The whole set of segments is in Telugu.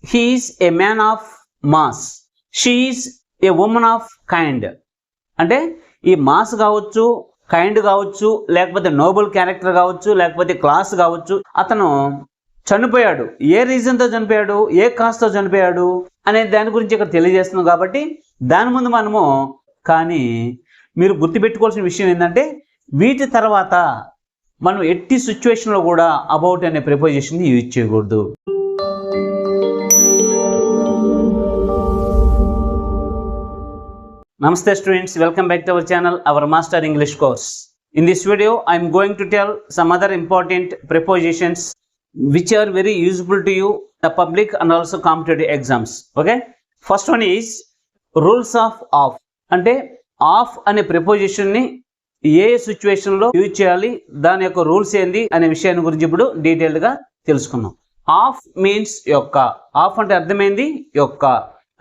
he is a man of mass, she is a woman of kind. అంటే ఈ మాస్ కావచ్చు, కైండ్ కావచ్చు, లేకపోతే నోబుల్ క్యారెక్టర్ కావచ్చు, లేకపోతే క్లాస్ కావచ్చు. అతను చనిపోయాడు, ఏ రీజన్తో చనిపోయాడు, ఏ కాస్తో చనిపోయాడు అనే దాని గురించి ఇక్కడ తెలియజేస్తున్నాం. కాబట్టి దాని ముందు మనము కానీ మీరు గుర్తుపెట్టుకోవాల్సిన విషయం ఏంటంటే వీటి తర్వాత మనం ఎట్టి సిచ్యువేషన్లో కూడా అబౌట్ అనే ప్రిపోజిషన్ని యూజ్ చేయకూడదు. Namaste students, welcome back to our channel, our Master English course. In this video, I am going to tell some other important prepositions which are very useful to you, the public and also competitive exams. Okay? First one is rules of off. అంటే ఆఫ్ అనే preposition ని ఏ సిచ్యువేషన్ లో యూజ్ చేయాలి, దాని యొక్క రూల్స్ ఏంది అనే విషయాన్ని గురించి ఇప్పుడు డీటెయిల్డ్ గా తెలుసుకుందాం. ఆఫ్ మీన్స్ యొక్క. ఆఫ్ అంటే అర్థమైంది యొక్క.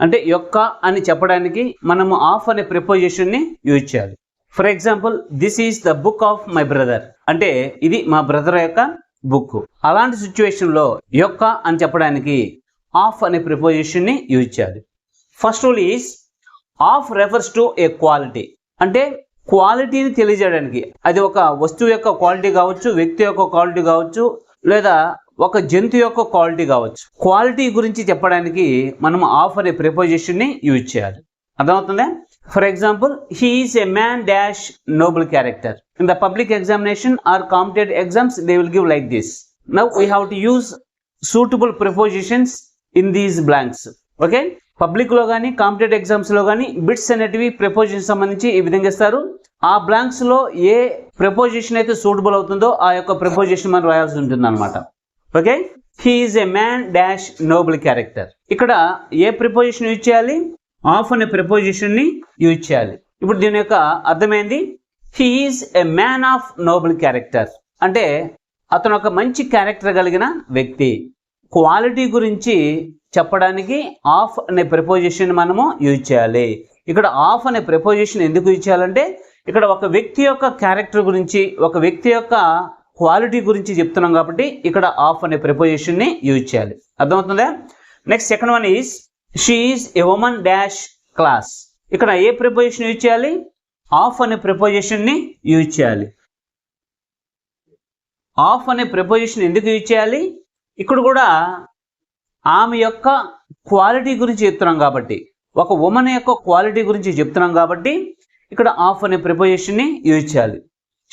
అంటే యొక్క అని చెప్పడానికి మనము ఆఫ్ అనే ప్రిపోజిషన్ని యూజ్ చేయాలి. For example, this is the book of my brother అంటే ఇది మా బ్రదర్ యొక్క బుక్. అలాంటి సిచ్యువేషన్లో యొక్క అని చెప్పడానికి ఆఫ్ అనే ప్రిపోజిషన్ని యూజ్ చేయాలి. First rule is of refers to A quality. అంటే క్వాలిటీని తెలియజేయడానికి, అది ఒక వస్తువు యొక్క క్వాలిటీ కావచ్చు, వ్యక్తి యొక్క క్వాలిటీ కావచ్చు, లేదా ఒక జంతు యొక్క క్వాలిటీ కావచ్చు. క్వాలిటీ గురించి చెప్పడానికి మనం ఆఫ్ అనే ప్రిపోజిషన్ని యూజ్ చేయాలి. అర్థమవుతుందా? For example, he is a man dash noble character. In the public examination or competitive exams they will give like this. Now we have to use suitable prepositions in these blanks. Okay, public లో కానీ కాంపిటేటివ్ ఎగ్జామ్స్ లో కానీ బిట్స్ అనేటివి ప్రిపోజిషన్ సంబంధించి ఈ విధంగా ఇస్తారు. ఆ బ్లాంక్స్ లో ఏ ప్రిపోజిషన్ అయితే సూటబుల్ అవుతుందో ఆ యొక్క ప్రిపోజిషన్ మనం రాయాల్సి ఉంటుంది అనమాట. Okay, he is a man dash noble character. ఇక్కడ ఏ ప్రిపోజిషన్ యూజ్ చేయాలి? ఆఫ్ అనే ప్రిపోజిషన్ ని యూజ్ చేయాలి. ఇప్పుడు దీని యొక్క అర్థమైంది, he is a man of noble character అంటే అతను ఒక మంచి క్యారెక్టర్ కలిగిన వ్యక్తి. క్వాలిటీ గురించి చెప్పడానికి ఆఫ్ అనే ప్రిపోజిషన్ మనము యూజ్ చేయాలి. ఇక్కడ ఆఫ్ అనే ప్రిపోజిషన్ ఎందుకు యూజ్ చేయాలంటే ఇక్కడ ఒక వ్యక్తి యొక్క క్యారెక్టర్ గురించి, ఒక వ్యక్తి యొక్క క్వాలిటీ గురించి చెప్తున్నాం కాబట్టి ఇక్కడ ఆఫ్ అనే ప్రిపోజిషన్ ని యూజ్ చేయాలి. అర్థమవుతుందా? Next second one is she is a women dash class. ఇక్కడ ఏ ప్రిపోజిషన్ యూజ్ చేయాలి? ఆఫ్ అనే ప్రిపోజిషన్ ని యూజ్ చేయాలి. ఆఫ్ అనే ప్రిపోజిషన్ ఎందుకు యూజ్ చేయాలి? ఇక్కడ కూడా ఆమె యొక్క క్వాలిటీ గురించి చెప్తున్నాం కాబట్టి, ఒక ఉమెన్ యొక్క క్వాలిటీ గురించి చెప్తున్నాం కాబట్టి ఇక్కడ ఆఫ్ అనే ప్రిపోజిషన్ ని యూజ్ చేయాలి.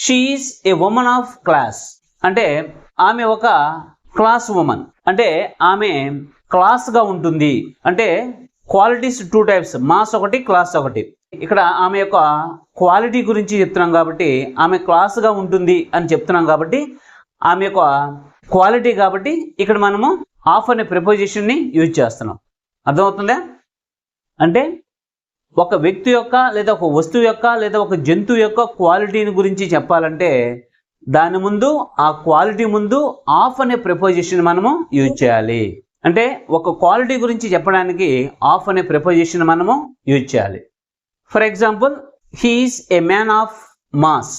She is a women of class అంటే ఆమె ఒక క్లాస్ ఉమెన్ అంటే ఆమె క్లాస్ గా ఉంటుంది. అంటే క్వాలిటీస్ టూ టైప్స్, మాస్ ఒకటి, క్లాస్ ఒకటి. ఇక్కడ ఆమె యొక్క క్వాలిటీ గురించి చెప్తున్నాం కాబట్టి ఆమె క్లాస్ గా ఉంటుంది అని చెప్తున్నాం కాబట్టి ఆమె యొక్క క్వాలిటీ కాబట్టి ఇక్కడ మనము ఆఫ్ అనే ప్రిపోజిషన్ ని యూజ్ చేస్తున్నాం. అర్థమవుతుందా? అంటే ఒక వ్యక్తి యొక్క లేదా ఒక వస్తువు యొక్క లేదా ఒక జంతువు యొక్క క్వాలిటీని గురించి చెప్పాలంటే దాని ముందు, ఆ క్వాలిటీ ముందు ఆఫ్ అనే ప్రిపోజిషన్ మనము యూజ్ చేయాలి. అంటే ఒక క్వాలిటీ గురించి చెప్పడానికి ఆఫ్ అనే ప్రిపోజిషన్ మనము యూజ్ చేయాలి. For example, he is a man of mass,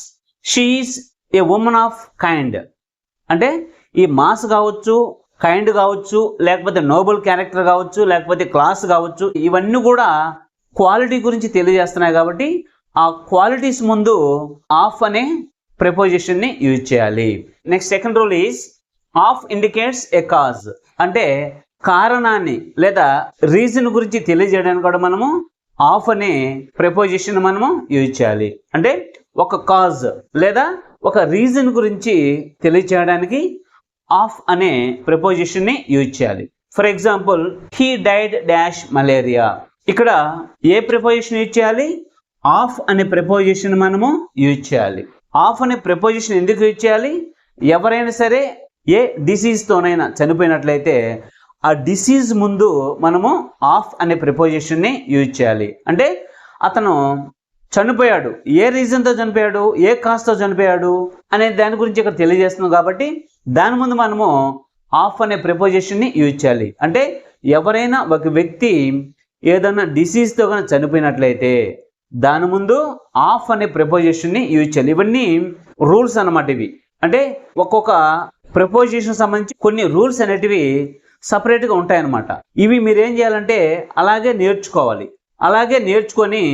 she is a women of kind. అంటే ఈ మాస్ కావచ్చు, కైండ్ కావచ్చు, లేకపోతే నోబుల్ క్యారెక్టర్ కావచ్చు, లేకపోతే క్లాస్ కావచ్చు, ఇవన్నీ కూడా క్వాలిటీ గురించి తెలియజేస్తున్నాయి కాబట్టి ఆ క్వాలిటీస్ ముందు ఆఫ్ అనే ప్రిపోజిషన్ ని యూజ్ చేయాలి. Next second rule is of indicates a cause. అంటే కారణాన్ని లేదా రీజన్ గురించి తెలియజేయడానికి కూడా మనము ఆఫ్ అనే ప్రిపోజిషన్ మనము యూజ్ చేయాలి. అంటే ఒక కాజ్ లేదా ఒక రీజన్ గురించి తెలియజేయడానికి ఆఫ్ అనే ప్రిపోజిషన్ ని యూజ్ చేయాలి. For example, he died dash malaria. ఇక్కడ ఏ ప్రిపోజిషన్ యూజ్ చేయాలి? ఆఫ్ అనే ప్రిపోజిషన్ మనము యూజ్ చేయాలి. ఆఫ్ అనే ప్రిపోజిషన్ ఎందుకు యూజ్ చేయాలి? ఎవరైనా సరే ఏ డిసీజ్ తోనైనా చనిపోయినట్లయితే ఆ డిసీజ్ ముందు మనము ఆఫ్ అనే ప్రిపోజిషన్ ని యూజ్ చేయాలి. అంటే అతను చనిపోయాడు, ఏ రీజన్తో చనిపోయాడు, ఏ కాస్తో చనిపోయాడు అనే దాని గురించి ఇక్కడ తెలియజేస్తున్నాం కాబట్టి దాని ముందు మనము ఆఫ్ అనే ప్రిపోజిషన్ ని యూజ్ చేయాలి. అంటే ఎవరైనా ఒక వ్యక్తి ఏదైనా డిసీజ్తో కానీ చనిపోయినట్లయితే దాని ముందు ఆఫ్ అనే ప్రిపోజిషన్ ని యూజ్ చేయాలి. ఇవన్నీ రూల్స్ అన్నమాట. ఇవి అంటే ఒక్కొక్క ప్రిపోజిషన్ సంబంధించి కొన్ని రూల్స్ అనేటివి సపరేట్గా ఉంటాయన్నమాట. ఇవి మీరు ఏం చేయాలంటే అలాగే నేర్చుకోవాలి. అలాగే నేర్చుకొని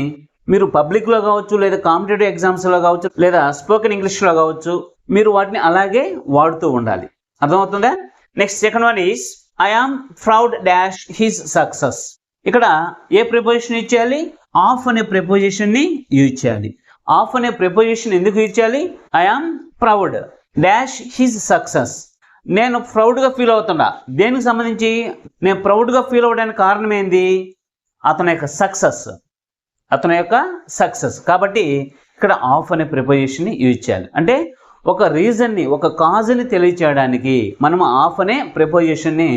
మీరు పబ్లిక్లో కావచ్చు, లేదా కాంపిటేటివ్ ఎగ్జామ్స్లో కావచ్చు, లేదా స్పోకెన్ ఇంగ్లీష్లో కావచ్చు, మీరు వాటిని అలాగే వాడుతూ ఉండాలి. అర్థమవుతుందా? Next second one is I am proud dash his success. ఇక్కడ ఏ ప్రిపోజిషన్ యూజ్ చేయాలి? ఆఫ్ అనే ప్రిపోజిషన్ని యూజ్ చేయాలి. ఆఫ్ అనే ప్రిపోజిషన్ ఎందుకు యూజ్ చేయాలి? I am proud dash his success. నేను ప్రౌడ్గా ఫీల్ అవుతున్నా. దేనికి సంబంధించి నేను ప్రౌడ్గా ఫీల్ అవ్వడానికి కారణం ఏంది? అతని యొక్క సక్సెస్. కాబట్టి ఇక్కడ ఆఫ్ అనే ప్రిపోజిషన్ని యూజ్ చేయాలి. అంటే ఒక రీజన్ని, ఒక కాజ్ని తెలియచేయడానికి మనం ఆఫ్ అనే ప్రిపోజిషన్ని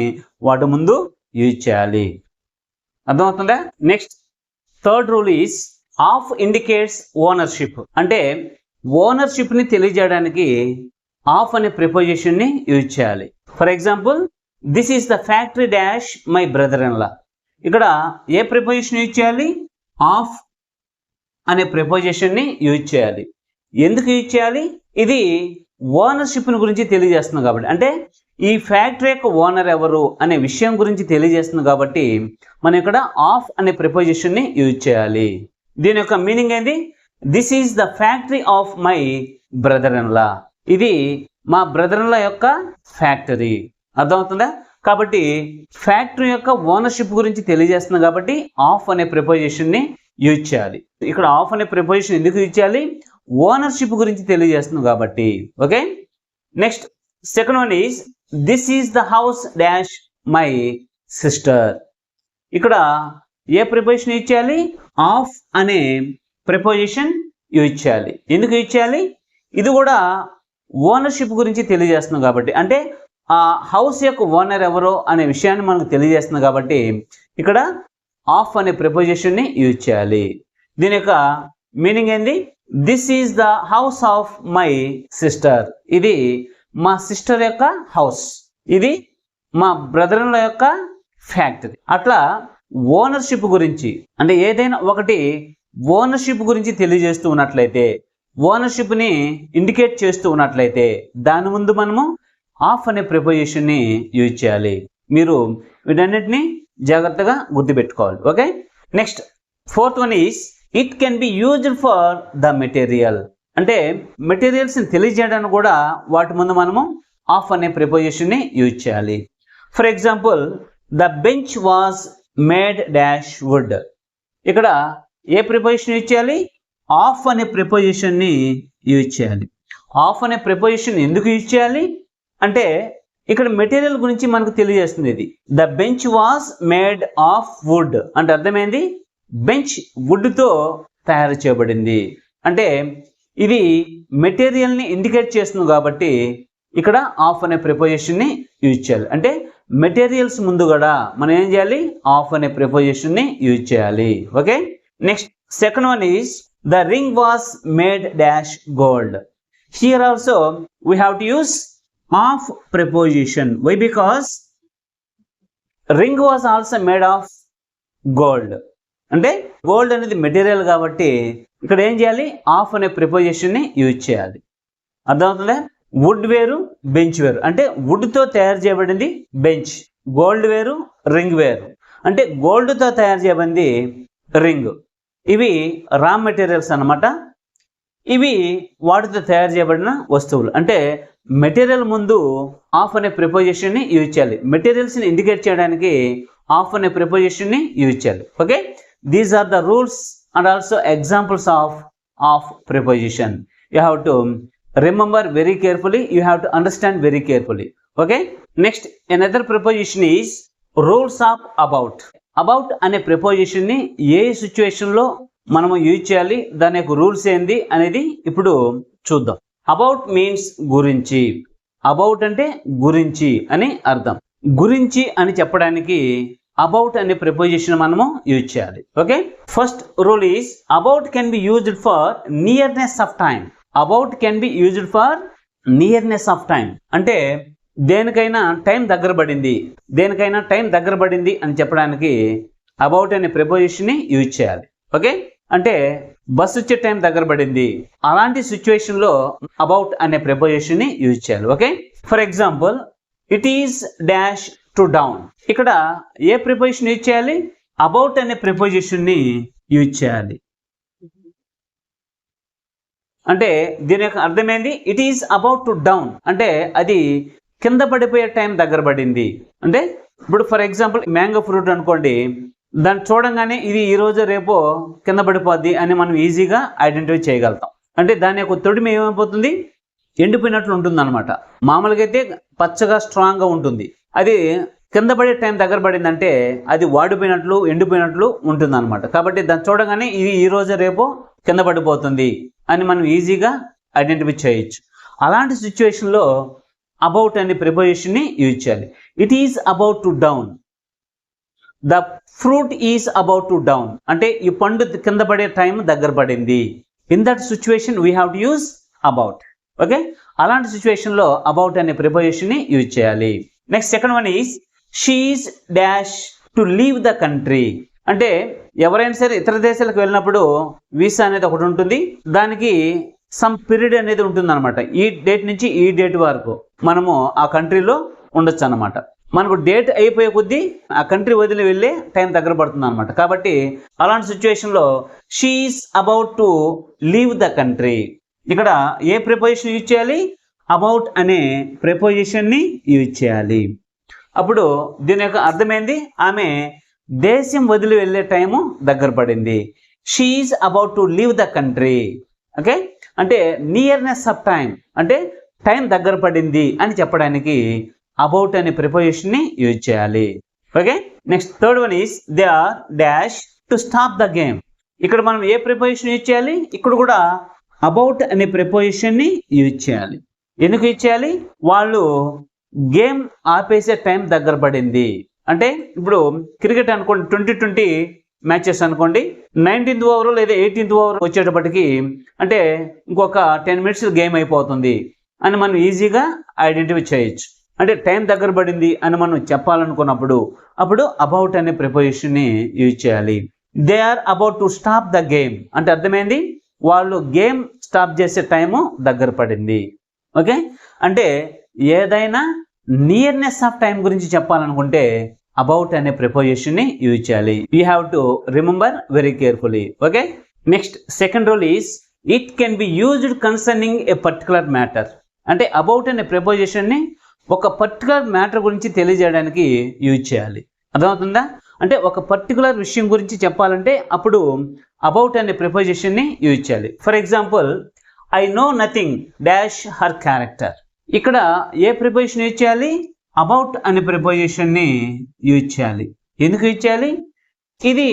వాటి ముందు యూజ్ చేయాలి. అర్థమవుతుందా? Next third rule is of indicates ownership. అంటే ఓనర్షిప్ని తెలియజేయడానికి ఆఫ్ అనే ప్రిపోజిషన్ని యూజ్ చేయాలి. For example, this is the factory dash my brother in law. ఇక్కడ ఏ ప్రిపోజిషన్ యూజ్ చేయాలి? ఆఫ్ అనే ప్రిపోజిషన్ని యూజ్ చేయాలి. ఎందుకు యూజ్ చేయాలి? ఇది ఓనర్షిప్ని గురించి తెలియజేస్తుంది కాబట్టి, అంటే ఈ ఫ్యాక్టరీ యొక్క ఓనర్ ఎవరు అనే విషయం గురించి తెలియజేస్తుంది కాబట్టి మనం ఇక్కడ ఆఫ్ అనే ప్రిపోజిషన్ని యూజ్ చేయాలి. దీని యొక్క మీనింగ్ ఏంది? This is the factory of my brother in law. ఇది మా బ్రదర్ ఇన్ లా యొక్క ఫ్యాక్టరీ. అర్థమవుతుందా? కాబట్టి ఫ్యాక్టరీ యొక్క ఓనర్షిప్ గురించి తెలియజేస్తుంది కాబట్టి ఆఫ్ అనే ప్రిపోజిషన్ని యూజ్ చేయాలి. ఇక్కడ ఆఫ్ అనే ప్రిపోజిషన్ ఎందుకు యూజ్ చేయాలి? ఓనర్షిప్ గురించి తెలియజేస్తుంది కాబట్టి. Okay, next second one is this is the house dash my sister. ఇక్కడ ఏ ప్రిపోజిషన్ యూజ్ చేయాలి? ఆఫ్ అనే ప్రిపోజిషన్ యూజ్ చేయాలి. ఎందుకు యూజ్ చేయాలి? ఇది కూడా ఓనర్షిప్ గురించి తెలియజేస్తుంది కాబట్టి, అంటే ఆ హౌస్ యొక్క ఓనర్ ఎవరో అనే విషయాన్ని మనకు తెలియజేస్తుంది కాబట్టి ఇక్కడ ఆఫ్ అనే ప్రిపోజిషన్ని యూజ్ చేయాలి. దీని యొక్క మీనింగ్ ఏంది? This is the house of my sister. ఇది మా సిస్టర్ యొక్క హౌస్, ఇది మా బ్రదర్ ఇన్ లా యొక్క ఫ్యాక్టరీ. అట్లా ఓనర్షిప్ గురించి, అంటే ఏదైనా ఒకటి ఓనర్షిప్ గురించి తెలియజేస్తూ ఉన్నట్లయితే, ఓనర్షిప్ని ఇండికేట్ చేస్తూ ఉన్నట్లయితే దాని ముందు మనము ఆఫ్ అనే ప్రిపోజిషన్ని యూజ్ చేయాలి. మీరు వీటన్నిటిని జాగ్రత్తగా గుర్తుపెట్టుకోవాలి. Okay, next fourth one is it can be used for the material. అంటే మెటీరియల్స్ని తెలియజేయడానికి కూడా వాటి ముందు మనము ఆఫ్ అనే ప్రిపోజిషన్ని యూజ్ చేయాలి. For example, the bench was made dash wood. ఇక్కడ ఏ ప్రిపోజిషన్ యూజ్ చేయాలి? ఆఫ్ అనే ప్రిపోజిషన్ని యూజ్ చేయాలి. ఆఫ్ అనే ప్రిపోజిషన్ ఎందుకు యూజ్ చేయాలి అంటే ఇక్కడ మెటీరియల్ గురించి మనకు తెలియజేస్తుంది. ఇది the bench was made of wood అంటే అర్థమైంది, బెంచ్ వుడ్తో తయారు చేయబడింది. అంటే ఇది మెటీరియల్ని ఇండికేట్ చేస్తుంది కాబట్టి ఇక్కడ ఆఫ్ అనే ప్రిపోజిషన్ని యూజ్ చేయాలి. అంటే మెటీరియల్స్ ముందు కూడా మనం ఏం చేయాలి? ఆఫ్ అనే ప్రిపోజిషన్ని యూజ్ చేయాలి. Okay, next second one is the ring was made dash gold. Here also we have to use of preposition. Why? Because ring was also made of gold. అంటే గోల్డ్ అనేది మెటీరియల్ కాబట్టి ఇక్కడ ఏం చేయాలి? ఆఫ్ అనే ప్రిపోజిషన్ని యూజ్ చేయాలి. అర్థమవుతుందా? వుడ్ వేరు, బెంచ్ వేరు. అంటే వుడ్తో తయారు చేయబడింది బెంచ్, గోల్డ్ వేరు, రింగ్ వేరు. అంటే గోల్డ్తో తయారు చేయబడింది రింగ్. ఇవి రా మెటీరియల్స్ అన్నమాట. ఇవి వాటితో తయారు చేయబడిన వస్తువులు. అంటే మెటీరియల్ ముందు ఆఫ్ అనే ప్రిపోజిషన్ని యూజ్ చేయాలి. మెటీరియల్స్ని ఇండికేట్ చేయడానికి ఆఫ్ అనే ప్రిపోజిషన్ని యూజ్ చేయాలి. Okay, these are the rules and also examples of preposition. You have to remember very carefully, you have to understand very carefully. Okay, next another preposition is rules of about. About అనే ప్రిపోజిషన్ని ఏ సిచ్యువేషన్లో మనము యూజ్ చేయాలి, దాని యొక్క రూల్స్ ఏంది అనేది ఇప్పుడు చూద్దాం. అబౌట్ మీన్స్ గురించి. అబౌట్ అంటే గురించి అని అర్థం. గురించి అని చెప్పడానికి అబౌట్ అనే ప్రిపోజిషన్ మనము యూజ్ చేయాలి. Okay, first rule is about can be used for nearness of time. About can be used for nearness of time అంటే దేనికైనా టైం దగ్గర పడింది, దేనికైనా టైం దగ్గర పడింది అని చెప్పడానికి అబౌట్ అనే ప్రిపోజిషన్ని యూజ్ చేయాలి. ఓకే, అంటే బస్సు వచ్చే టైం దగ్గర పడింది, అలాంటి సిచ్యువేషన్లో అబౌట్ అనే ప్రిపోజిషన్ని యూజ్ చేయాలి. Okay, for example, it is dash to down. ఇక్కడ ఏ ప్రిపోజిషన్ యూజ్ చేయాలి? అబౌట్ అనే ప్రిపోజిషన్ని యూజ్ చేయాలి. అంటే దీని యొక్క అర్థమైంది, it is about to down అంటే అది కింద పడిపోయే టైం దగ్గర పడింది. అంటే ఇప్పుడు ఫర్ ఎగ్జాంపుల్ మ్యాంగో ఫ్రూట్ అనుకోండి, దాన్ని చూడంగానే ఇది ఈ రోజు రేపో కింద పడిపోద్ది అని మనం ఈజీగా ఐడెంటిఫై చేయగలుగుతాం. అంటే దాని యొక్క తొడిమి ఏమైపోతుంది? ఎండిపోయినట్లు ఉంటుంది అనమాట. మామూలుగా అయితే పచ్చగా స్ట్రాంగ్గా ఉంటుంది, అది కింద పడే టైం దగ్గర పడిందంటే అది వాడిపోయినట్లు ఎండిపోయినట్లు ఉంటుంది అనమాట. కాబట్టి దాన్ని చూడగానే ఇది ఈ రోజు రేపో కింద పడిపోతుంది అని మనం ఈజీగా ఐడెంటిఫై చేయొచ్చు. అలాంటి సిచ్యువేషన్లో అబౌట్ అనే ప్రిపోజిషన్ని యూజ్ చేయాలి. It is about to down, the fruit is about to down అంటే ఈ పండు కింద పడే టైం దగ్గర పడింది. In that situation we have to use about. Okay, అలాంటి సిచ్యువేషన్లో అబౌట్ అనే ప్రిపోజిషన్ని యూజ్ చేయాలి. Next second one is she is dash to leave the country. అంటే ఎవరైనా సరే ఇతర దేశాలకు వెళ్ళినప్పుడు వీసా అనేది ఒకటి ఉంటుంది, దానికి సమ్ పీరియడ్ అనేది ఉంటుంది అనమాట. ఈ డేట్ నుంచి ఈ డేట్ వరకు మనము ఆ కంట్రీలో ఉండొచ్చు అనమాట. మనకు డేట్ అయిపోయే కొద్దీ ఆ కంట్రీ వదిలి వెళ్ళే టైం దగ్గర పడుతుంది అనమాట. కాబట్టి అలాంటి సిచ్యువేషన్లో she is about to leave the country. ఇక్కడ ఏ ప్రిపోజిషన్ యూజ్ చేయాలి? అబౌట్ అనే ప్రిపోజిషన్ని యూజ్ చేయాలి. అప్పుడు దీని యొక్క అర్థమైంది, ఆమె దేశం వదిలి వెళ్ళే టైము దగ్గర పడింది. She is about to leave the country. Okay, అంటే నియర్నెస్ ఆఫ్ టైం అంటే టైం దగ్గర పడింది అని చెప్పడానికి అబౌట్ అనే ప్రిపోజిషన్ని యూజ్ చేయాలి. Okay, next third one is they are dash to stop the game. ఇక్కడ మనం ఏ ప్రిపోజిషన్ యూజ్ చేయాలి? ఇక్కడ కూడా అబౌట్ అనే ప్రిపోజిషన్ని యూజ్ చేయాలి. ఎందుకు యూజ్ చేయాలి? వాళ్ళు గేమ్ ఆపేసే టైం దగ్గర పడింది. అంటే ఇప్పుడు క్రికెట్ అనుకోండి, 2020 మ్యాచెస్ అనుకోండి, 19th ఓవర్ లేదా 18th ఓవర్ వచ్చేటప్పటికి అంటే ఇంకొక 10 minutes గేమ్ అయిపోతుంది అని మనం ఈజీగా ఐడెంటిఫై చేయొచ్చు. అంటే టైం దగ్గర పడింది అని మనం చెప్పాలనుకున్నప్పుడు అప్పుడు అబౌట్ అనే ప్రిపోజిషన్ని యూజ్ చేయాలి. They are about to stop the game అంటే అర్థమైంది, వాళ్ళు గేమ్ స్టాప్ చేసే టైము దగ్గర పడింది. ఓకే, అంటే ఏదైనా నియర్నెస్ ఆఫ్ టైం గురించి చెప్పాలనుకుంటే అబౌట్ అనే ప్రిపోజిషన్ని యూజ్ చేయాలి. You have to remember very carefully. Okay, next second rule is it can be used concerning A particular matter. అంటే అబౌట్ అనే ప్రిపోజిషన్ని ఒక పర్టికులర్ మ్యాటర్ గురించి తెలియజేయడానికి యూజ్ చేయాలి. అర్థమవుతుందా? అంటే ఒక పర్టికులర్ విషయం గురించి చెప్పాలంటే అప్పుడు అబౌట్ అనే ప్రిపోజిషన్ని యూజ్ చేయాలి. For example, I know nothing dash her character. ఇక్కడ ఏ ప్రిపోజిషన్ యూజ్ చేయాలి? అబౌట్ అనే ప్రిపోజిషన్ని యూజ్ చేయాలి. ఎందుకు యూజ్ చేయాలి? ఇది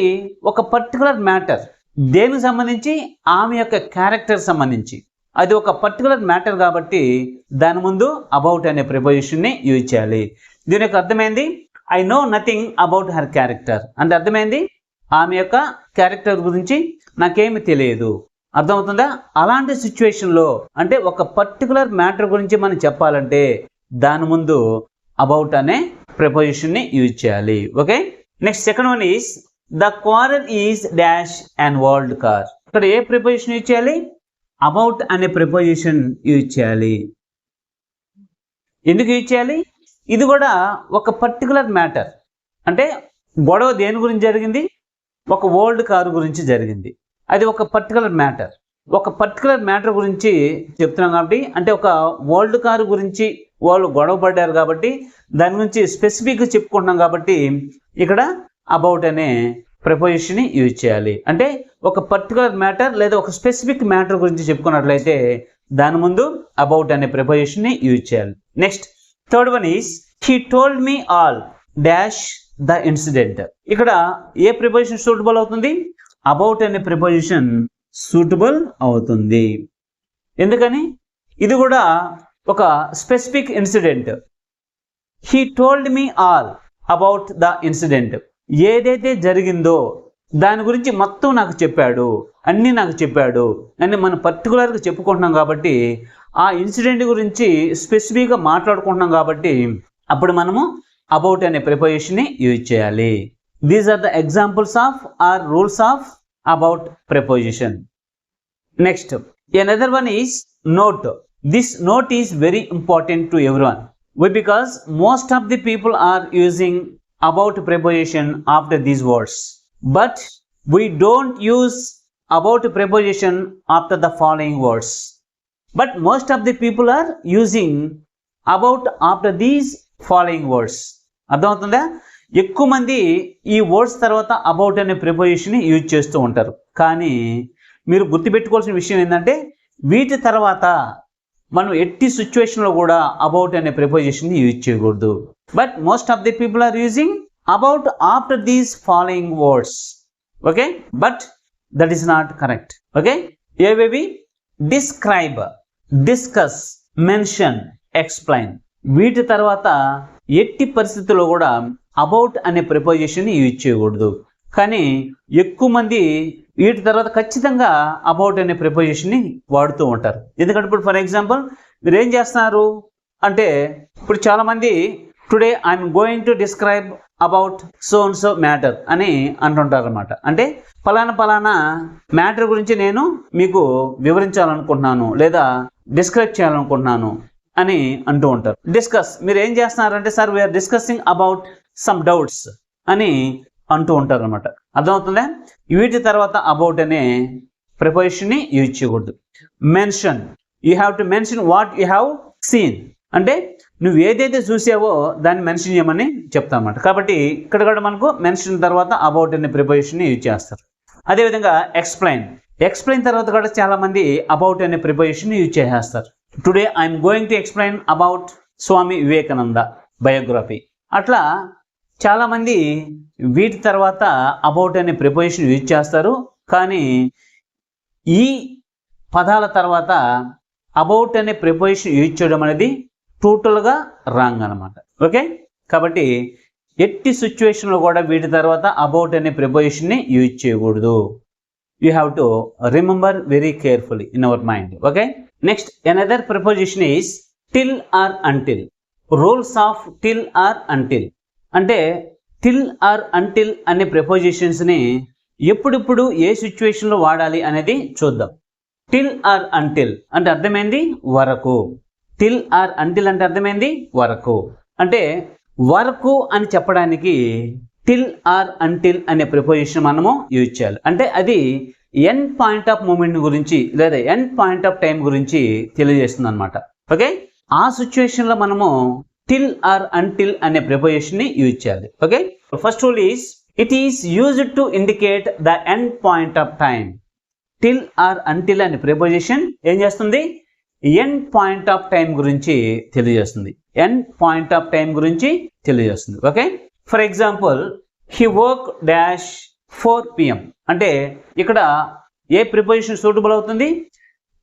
ఒక పర్టికులర్ మ్యాటర్, దేనికి సంబంధించి? ఆమె యొక్క క్యారెక్టర్ సంబంధించి. అది ఒక పర్టికులర్ మ్యాటర్ కాబట్టి దాని ముందు అబౌట్ అనే ప్రిపోజిషన్ని యూజ్ చేయాలి. దీని యొక్క అర్థమైంది, I know nothing about her character అంటే అర్థమైంది, ఆమె యొక్క క్యారెక్టర్ గురించి నాకేమి తెలియదు. అర్థమవుతుందా? అలాంటి సిచ్యువేషన్లో అంటే ఒక పర్టికులర్ మ్యాటర్ గురించి మనం చెప్పాలంటే దాని ముందు అబౌట్ అనే ప్రిపోజిషన్ని యూజ్ చేయాలి. Okay, next second one is the quarrel is dash and world car. ఇక్కడ ఏ ప్రిపోజిషన్ యూజ్ చేయాలి? అబౌట్ అనే ప్రిపోజిషన్ యూజ్ చేయాలి. ఎందుకు యూజ్ చేయాలి? ఇది కూడా ఒక పర్టికులర్ మ్యాటర్. అంటే గొడవ దేని గురించి జరిగింది? ఒక వరల్డ్ కారు గురించి జరిగింది. అది ఒక పర్టికులర్ మ్యాటర్. ఒక పర్టికులర్ మ్యాటర్ గురించి చెప్తున్నాం కాబట్టి అంటే ఒక వరల్డ్ కారు గురించి వాళ్ళు గొడవ పడ్డారు కాబట్టి దాని గురించి స్పెసిఫిక్గా చెప్పుకుంటున్నాం కాబట్టి ఇక్కడ అబౌట్ అనే ప్రిపోజిషన్ని యూజ్ చేయాలి. అంటే ఒక పర్టికులర్ మ్యాటర్ లేదా ఒక స్పెసిఫిక్ మ్యాటర్ గురించి చెప్పుకున్నట్లయితే దాని ముందు అబౌట్ అనే ప్రిపోజిషన్ని యూజ్ చేయాలి. Next third one is he told me all dash the incident. ఇక్కడ ఏ ప్రిపోజిషన్ సూటబుల్ అవుతుంది? అబౌట్ అనే ప్రిపోజిషన్ సూటబుల్ అవుతుంది. ఎందుకని? ఇది కూడా ఒక specific incident. He told me all about the incident. ఏదైతే జరిగిందో దాని గురించి మొత్తం నాకు చెప్పాడు, అన్నీ నాకు చెప్పాడు అని మనం పర్టికులర్గా చెప్పుకుంటున్నాం కాబట్టి ఆ ఇన్సిడెంట్ గురించి స్పెసిఫిక్గా మాట్లాడుకుంటున్నాం కాబట్టి అప్పుడు మనము అబౌట్ అనే ప్రిపోజిషన్ని యూజ్ చేయాలి. These are the examples of or rules of about preposition. Next another one is note. This note is very important to everyone. Why? Because most of the people are using about preposition after these words, but we don't use about preposition after the following words. But most of the people are using about after these following words. అర్థమవుతుందా? ఎక్కువ మంది ఈ వర్డ్స్ తర్వాత అబౌట్ అనే ప్రిపోజిషన్ యూజ్ చేస్తూ ఉంటారు. కానీ మీరు గుర్తుపెట్టుకోవాల్సిన విషయం ఏంటంటే వీటి తర్వాత మనం ఎట్టి సిచ్యువేషన్లో కూడా అబౌట్ అనే ప్రిపోజిషన్ యూజ్ చేయకూడదు. But most of the people are using about after these following words. Okay, but that is not correct. Okay, ఏవేవి? Describe, discuss, mention, explain. వీటి తర్వాత ఎట్టి పరిస్థితుల్లో కూడా అబౌట్ అనే ప్రిపోజిషన్ యూజ్ చేయకూడదు. కానీ ఎక్కువ మంది వీటి తర్వాత ఖచ్చితంగా అబౌట్ అనే ప్రిపోజిషన్ని వాడుతూ ఉంటారు. ఎందుకంటే ఇప్పుడు ఫర్ ఎగ్జాంపుల్ మీరు ఏం చేస్తున్నారు అంటే ఇప్పుడు చాలామంది today I'm going to describe about so and so matter అని అంటుంటారు అనమాట. అంటే ఫలానా మ్యాటర్ గురించి నేను మీకు వివరించాలనుకుంటున్నాను లేదా డిస్క్రైబ్ చేయాలనుకుంటున్నాను అని అంటూ ఉంటారు. డిస్కస్, మీరు ఏం చేస్తున్నారంటే sir we are discussing about some doubts అని అంటూ ఉంటారు అనమాట. అర్థమవుతుందా? వీటి తర్వాత అబౌట్ అనే ప్రిపోజిషన్ని యూజ్ చేయకూడదు. Mention, you have to mention what you have seen. అంటే నువ్వు ఏదైతే చూసావో దాన్ని మెన్షన్ చేయమని చెప్తాం అన్నమాట. కాబట్టి ఇక్కడ కూడా మనకు మెన్షన్ తర్వాత అబౌట్ అనే ప్రిపోజిషన్ని యూజ్ చేస్తారు. అదేవిధంగా ఎక్స్ప్లెయిన్, ఎక్స్ప్లెయిన్ తర్వాత కూడా చాలామంది అబౌట్ అనే ప్రిపోజిషన్ని యూజ్ చేసేస్తారు. Today I'm going to explain about Swami Vivekananda biography. అట్లా చాలామంది వీటి తర్వాత అబౌట్ అనే ప్రిపోజిషన్ యూజ్ చేస్తారు. కానీ ఈ పదాల తర్వాత అబౌట్ అనే ప్రిపోజిషన్ యూజ్ చేయడం అనేది టోటల్గా రాంగ్ అనమాట. ఓకే, కాబట్టి ఎట్టి సిచ్యువేషన్లో కూడా వీటి తర్వాత అబౌట్ అనే ప్రిపోజిషన్ని యూజ్ చేయకూడదు. You have to remember very carefully in our mind. Okay, next another preposition is till or until. Rules of till or until అంటే టిల్ ఆర్ అంటిల్ అనే ప్రిపోజిషన్స్ని ఎప్పుడిప్పుడు ఏ సిచ్యువేషన్లో వాడాలి అనేది చూద్దాం. టిల్ ఆర్ అంటిల్ అంటే అర్థమైంది వరకు. టిల్ ఆర్ అంటిల్ అంటే అర్థమైంది వరకు. అంటే వరకు అని చెప్పడానికి టిల్ ఆర్ అంటిల్ అనే ప్రిపోజిషన్ మనము యూజ్ చేయాలి. అంటే అది ఎండ్ పాయింట్ ఆఫ్ మూమెంట్ గురించి లేదా ఎండ్ పాయింట్ ఆఫ్ టైం గురించి తెలియజేస్తుంది అనమాట. ఓకే, ఆ సిచ్యువేషన్లో మనము టిల్ ఆర్ అంటిల్ అనే ప్రిపోజిషన్ ని యూజ్ చేయాలి. Okay, first rule is it is used to indicate the end point of time. Till or until అనే ప్రిపోజిషన్ ఏం చేస్తుంది? ఎండ్ పాయింట్ ఆఫ్ టైం గురించి తెలియజేస్తుంది. ఎండ్ పాయింట్ ఆఫ్ టైం గురించి తెలియజేస్తుంది. Okay, for example he work dash 4 PM అంటే ఇక్కడ ఏ ప్రిపోజిషన్ సూటబుల్ అవుతుంది?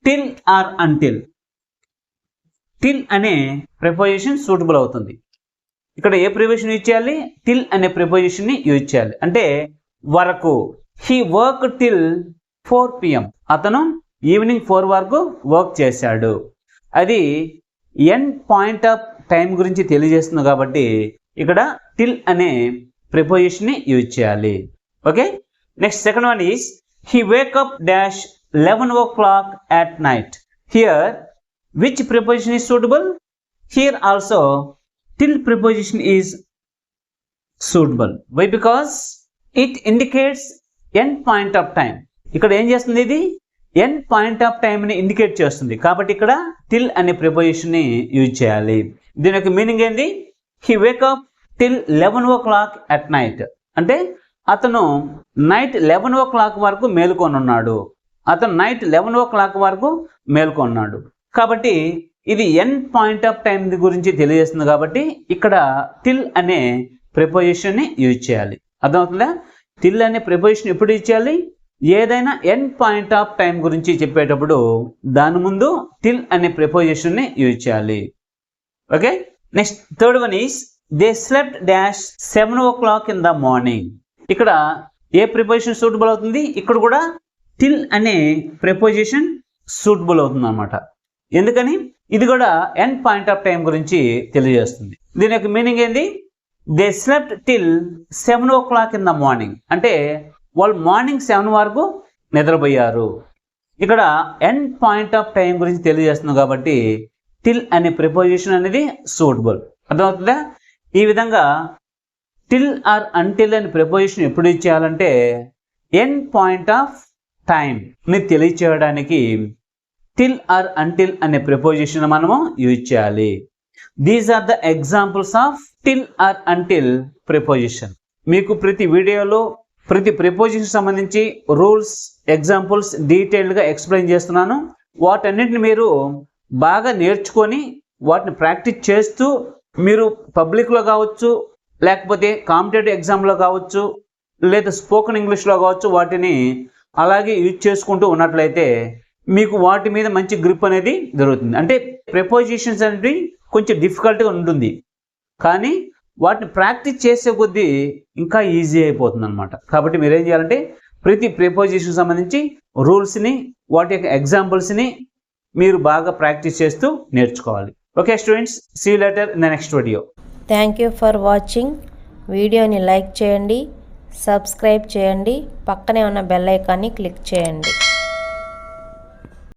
Till or until. టిల్ అనే ప్రిపోజిషన్ సూటబుల్ అవుతుంది. ఇక్కడ ఏ ప్రిపోజిషన్ యూజ్ చేయాలి? టిల్ అనే ప్రిపోజిషన్ని యూజ్ చేయాలి. అంటే వరకు. He work till 4 PM. అతను ఈవినింగ్ 4 వరకు వర్క్ చేశాడు. అది ఎండ్ పాయింట్ ఆఫ్ టైం గురించి తెలియజేస్తుంది కాబట్టి ఇక్కడ టిల్ అనే ప్రిపోజిషన్ని యూజ్ చేయాలి. Okay, next second one is he wake up dash 11 o'clock at night. Here which preposition is suitable? Here also till preposition is suitable. Why? Because it indicates end point of time. ఇక్కడ ఏం చేస్తుంది? ఇది end point of time ని ఇండికేట్ చేస్తుంది కాబట్టి ఇక్కడ till అనే ప్రిపోజిషన్ ని యూజ్ చేయాలి. దీని యొక్క మీనింగ్ ఏంది? he wake up till 11 o'clock at night అంటే అతను నైట్ 11 o'clock వరకు మేలుకొని ఉన్నాడు. అతను నైట్ 11 o'clock వరకు మేల్కొన్నాడు. కాబట్టి ఇది ఎండ్ పాయింట్ ఆఫ్ టైం గురించి తెలియజేస్తుంది కాబట్టి ఇక్కడ టిల్ అనే ప్రిపోజిషన్ని యూజ్ చేయాలి. అర్థమవుతుందా? టిల్ అనే ప్రిపోజిషన్ ఎప్పుడు యూజ్ చేయాలి? ఏదైనా ఎండ్ పాయింట్ ఆఫ్ టైం గురించి చెప్పేటప్పుడు దాని ముందు టిల్ అనే ప్రిపోజిషన్ని యూజ్ చేయాలి. Okay, next third one is they slept dash 7 o'clock in the morning. ఇక్కడ ఏ ప్రిపోజిషన్ సూటబుల్ అవుతుంది? ఇక్కడ కూడా టిల్ అనే ప్రిపోజిషన్ సూటబుల్ అవుతుంది అన్నమాట. ఎందుకని? ఇది కూడా ఎండ్ పాయింట్ ఆఫ్ టైం గురించి తెలియజేస్తుంది. దీని యొక్క మీనింగ్ ఏంది? They slept till 7 o'clock in the morning అంటే వాళ్ళు మార్నింగ్ 7 వరకు నిద్రపోయారు. ఇక్కడ ఎండ్ పాయింట్ ఆఫ్ టైం గురించి తెలియజేస్తుంది కాబట్టి టిల్ అనే ప్రిపోజిషన్ అనేది సూటబుల్. అర్థమవుతుందా? ఈ విధంగా టిల్ ఆర్ అంటిల్ అనే ప్రిపోజిషన్ ఎప్పుడు యూజ్ చేయాలంటే ఎండ్ పాయింట్ ఆఫ్ టైంని తెలియచేయడానికి టిల్ ఆర్ అంటిల్ అనే ప్రిపోజిషన్ మనము యూజ్ చేయాలి. These are the examples of till or until preposition. మీకు ప్రతి వీడియోలో ప్రతి ప్రిపోజిషన్ సంబంధించి రూల్స్, ఎగ్జాంపుల్స్ డీటెయిల్డ్గా ఎక్స్ప్లెయిన్ చేస్తున్నాను. వాటన్నిటిని మీరు బాగా నేర్చుకొని వాటిని ప్రాక్టీస్ చేస్తూ మీరు పబ్లిక్లో కావచ్చు, లేకపోతే కాంపిటేటివ్ ఎగ్జామ్లో కావచ్చు, లేదా స్పోకెన్ ఇంగ్లీష్లో కావచ్చు, వాటిని అలాగే యూజ్ చేసుకుంటూ ఉన్నట్లయితే మీకు వాటి మీద మంచి గ్రిప్ అనేది దొరుకుతుంది. అంటే ప్రిపోజిషన్స్ అనేవి కొంచెం డిఫికల్ట్గా ఉంటుంది, కానీ వాటిని ప్రాక్టీస్ చేసే కొద్దీ ఇంకా ఈజీ అయిపోతుంది అనమాట. కాబట్టి మీరు ఏం చేయాలంటే ప్రతి ప్రిపోజిషన్ సంబంధించి రూల్స్ని, వాటి యొక్క ఎగ్జాంపుల్స్ని మీరు బాగా ప్రాక్టీస్ చేస్తూ నేర్చుకోవాలి. Okay students, see you later in the next video. Thank you for watching. వీడియోని లైక్ చేయండి, సబ్స్క్రైబ్ చేయండి, పక్కనే ఉన్న బెల్ ఐకాన్ని క్లిక్ చేయండి.